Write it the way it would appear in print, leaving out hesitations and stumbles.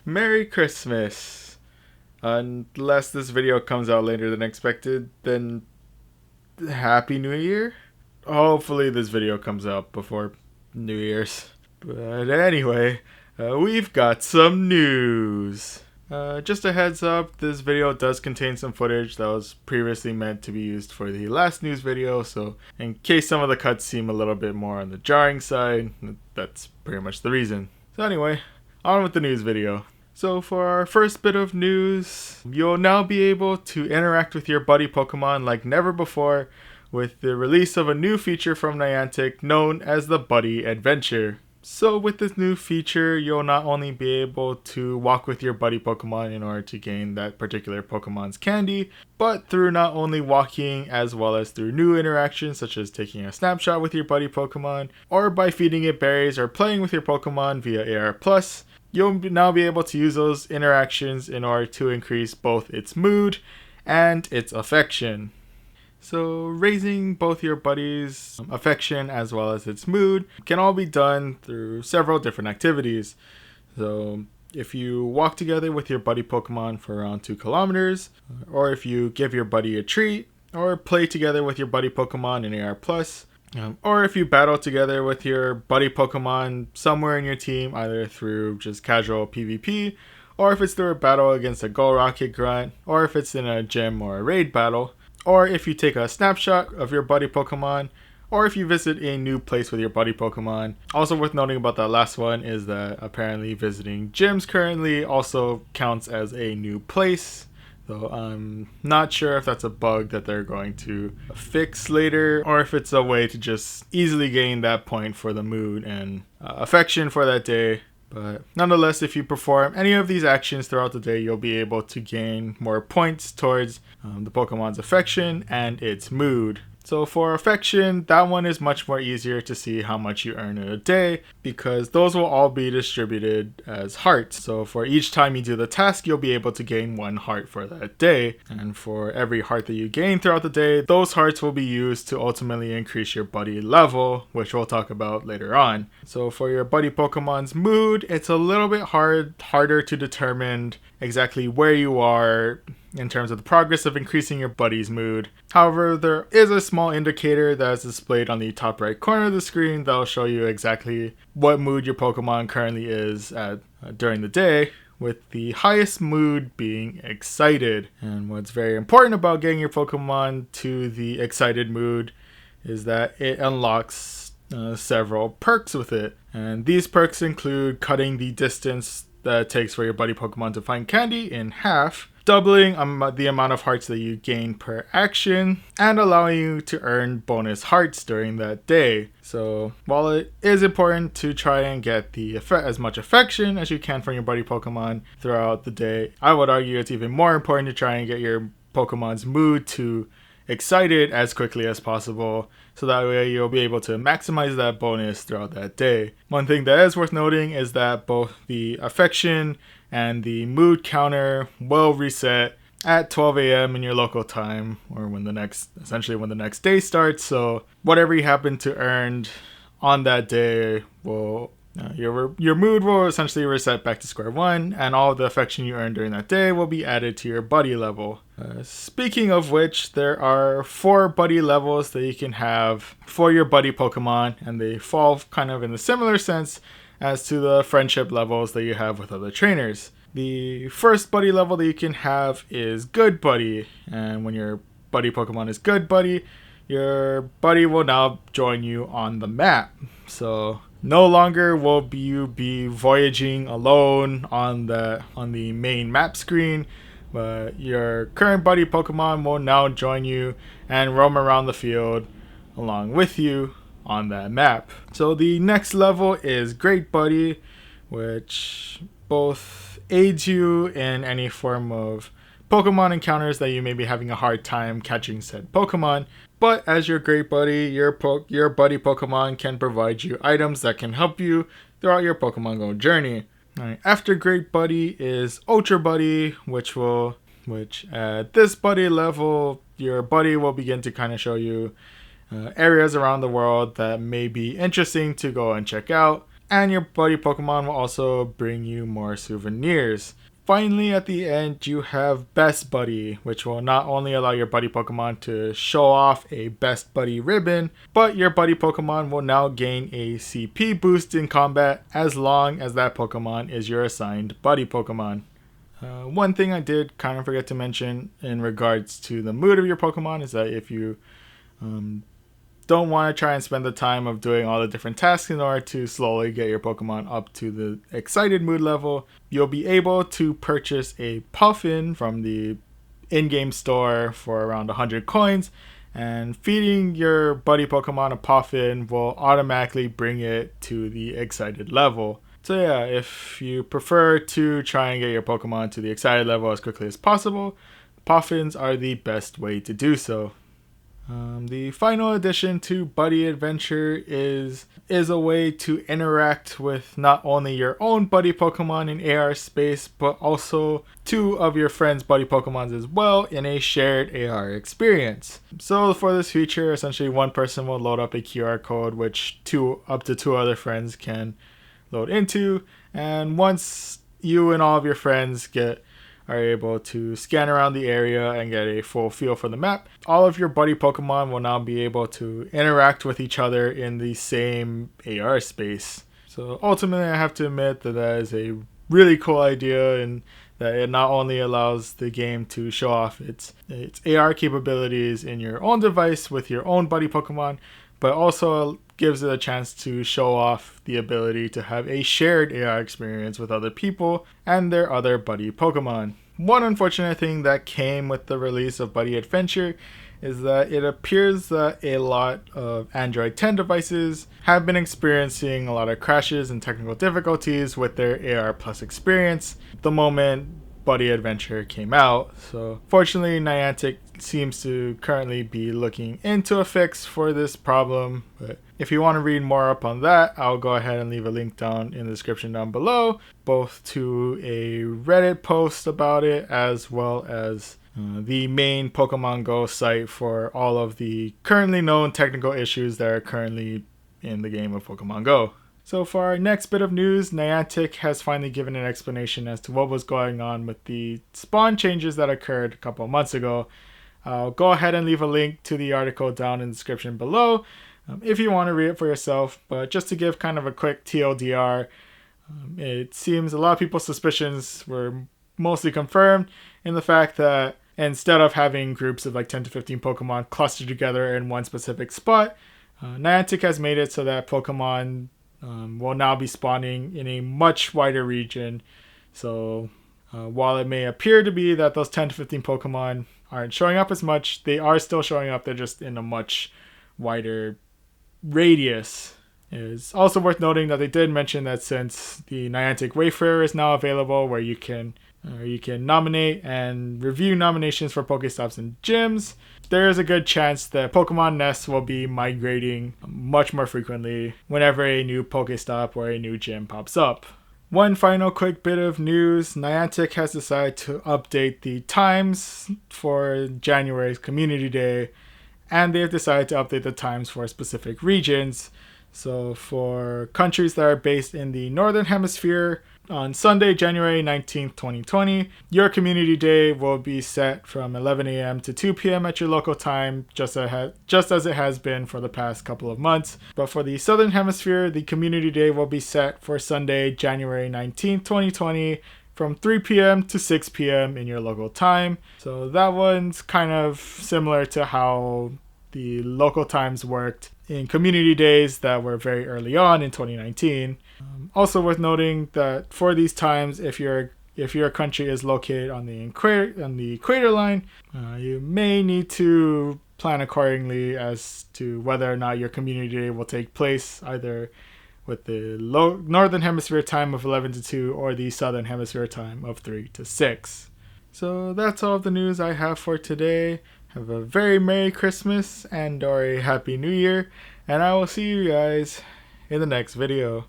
Merry Christmas. Unless this video comes out later than expected, then Happy New Year? Hopefully this video comes out before New Year's. But anyway, we've got some news. Just a heads up, this video does contain some footage that was previously meant to be used for the last news video, so in case some of the cuts seem a little bit more on the jarring side, that's pretty much the reason. So anyway, on with the news video. So for our first bit of news, you'll now be able to interact with your buddy Pokemon like never before with the release of a new feature from Niantic known as the Buddy Adventure. So with this new feature, you'll not only be able to walk with your buddy Pokemon in order to gain that particular Pokemon's candy, but through not only walking as well as through new interactions such as taking a snapshot with your buddy Pokemon, or by feeding it berries or playing with your Pokemon via AR+, you'll now be able to use those interactions in order to increase both its mood and its affection. So raising both your buddy's affection as well as its mood can all be done through several different activities. So if you walk together with your buddy Pokemon for around 2 kilometers, or if you give your buddy a treat, or play together with your buddy Pokemon in AR+, or if you battle together with your buddy Pokemon somewhere in your team, either through just casual PvP, or if it's through a battle against a Go Rocket Grunt, or if it's in a gym or a raid battle, or if you take a snapshot of your buddy Pokemon, or if you visit a new place with your buddy Pokemon. Also worth noting about that last one is that apparently visiting gyms currently also counts as a new place. So I'm not sure if that's a bug that they're going to fix later, or if it's a way to just easily gain that point for the mood and affection for that day. But nonetheless, if you perform any of these actions throughout the day, you'll be able to gain more points towards the Pokemon's affection and its mood. So for affection, that one is much more easier to see how much you earn in a day because those will all be distributed as hearts. So for each time you do the task, you'll be able to gain 1 heart for that day. And for every heart that you gain throughout the day, those hearts will be used to ultimately increase your buddy level, which we'll talk about later on. So for your buddy Pokemon's mood, it's a little bit harder to determine exactly where you are in terms of the progress of increasing your buddy's mood. However, there is a small indicator that is displayed on the top right corner of the screen that will show you exactly what mood your Pokemon currently is at during the day, with the highest mood being excited. And what's very important about getting your Pokemon to the excited mood is that it unlocks several perks with it. And these perks include cutting the distance that it takes for your buddy Pokemon to find candy in half, doubling the amount of hearts that you gain per action, and allowing you to earn bonus hearts during that day. So while it is important to try and get as much affection as you can from your buddy Pokemon throughout the day, I would argue it's even more important to try and get your Pokemon's mood to excited as quickly as possible, so that way you'll be able to maximize that bonus throughout that day. One thing that is worth noting is that both the affection and the mood counter will reset at 12 a.m. in your local time, or when the next day starts. So whatever you happen to earn on that day will your mood will essentially reset back to square one, and all of the affection you earn during that day will be added to your buddy level. Speaking of which, there are 4 buddy levels that you can have for your buddy Pokemon, and they fall kind of in a similar sense as to the friendship levels that you have with other trainers. The first buddy level that you can have is Good Buddy, and when your buddy Pokemon is Good Buddy, your buddy will now join you on the map. So no longer will you be voyaging alone on the main map screen, but your current buddy Pokemon will now join you and roam around the field along with you on that map. So the next level is Great Buddy, which both aids you in any form of Pokemon encounters that you may be having a hard time catching said Pokemon, but as your Great Buddy, your buddy Pokemon can provide you items that can help you throughout your Pokemon Go journey. Right. After Great Buddy is Ultra Buddy, which at this buddy level, your buddy will begin to kind of show you areas around the world that may be interesting to go and check out. and your buddy Pokemon will also bring you more souvenirs. Finally, at the end, you have Best Buddy, which will not only allow your buddy Pokemon to show off a Best Buddy ribbon, but your buddy Pokemon will now gain a CP boost in combat as long as that Pokemon is your assigned buddy Pokemon. One thing I did kind of forget to mention in regards to the mood of your Pokemon is that if you don't want to try and spend the time of doing all the different tasks in order to slowly get your Pokemon up to the excited mood level, you'll be able to purchase a Puffin from the in-game store for around 100 coins, and feeding your buddy Pokemon a Puffin will automatically bring it to the excited level. So yeah, if you prefer to try and get your Pokemon to the excited level as quickly as possible, Puffins are the best way to do so. The final addition to Buddy Adventure is a way to interact with not only your own buddy Pokemon in AR space, but also two of your friends' buddy Pokemons as well in a shared AR experience. So for this feature, essentially one person will load up a QR code which up to two other friends can load into, and once you and all of your friends are able to scan around the area and get a full feel for the map, all of your buddy Pokemon will now be able to interact with each other in the same AR space. So ultimately, I have to admit that is a really cool idea, and that it not only allows the game to show off its AR capabilities in your own device with your own buddy Pokemon, but also gives it a chance to show off the ability to have a shared AR experience with other people and their other buddy Pokemon. One unfortunate thing that came with the release of Buddy Adventure is that it appears that a lot of Android 10 devices have been experiencing a lot of crashes and technical difficulties with their AR Plus experience the moment Buddy Adventure came out. So fortunately, Niantic seems to currently be looking into a fix for this problem, but if you want to read more up on that, I'll go ahead and leave a link down in the description down below, both to a Reddit post about it as well as the main Pokemon Go site for all of the currently known technical issues that are currently in the game of Pokemon Go. So for our next bit of news, Niantic has finally given an explanation as to what was going on with the spawn changes that occurred a couple of months ago. I'll go ahead and leave a link to the article down in the description below if you want to read it for yourself. But just to give kind of a quick TLDR, it seems a lot of people's suspicions were mostly confirmed in the fact that instead of having groups of like 10 to 15 Pokemon clustered together in one specific spot, Niantic has made it so that Pokemon will now be spawning in a much wider region. So while it may appear to be that those 10 to 15 Pokemon aren't showing up as much, they are still showing up. They're just in a much wider radius. It's also worth noting that they did mention that since the Niantic Wayfarer is now available, where you can nominate and review nominations for Pokestops and gyms, there is a good chance that Pokemon nests will be migrating much more frequently whenever a new Pokestop or a new gym pops up. One final quick bit of news, Niantic has decided to update the times for January's Community Day, and they've decided to update the times for specific regions. So for countries that are based in the Northern Hemisphere, on Sunday, January 19th, 2020, your Community Day will be set from 11 a.m. to 2 p.m. at your local time, just as it has been for the past couple of months. But for the Southern Hemisphere, the Community Day will be set for Sunday, January 19th, 2020, from 3 p.m. to 6 p.m. in your local time. So that one's kind of similar to how the local times worked in Community Days that were very early on in 2019. Also worth noting that for these times, if your country is located on the equator line, you may need to plan accordingly as to whether or not your Community Day will take place, either with the Northern Hemisphere time of 11 to 2 or the Southern Hemisphere time of 3 to 6. So that's all of the news I have for today. Have a very Merry Christmas and or a Happy New Year, and I will see you guys in the next video.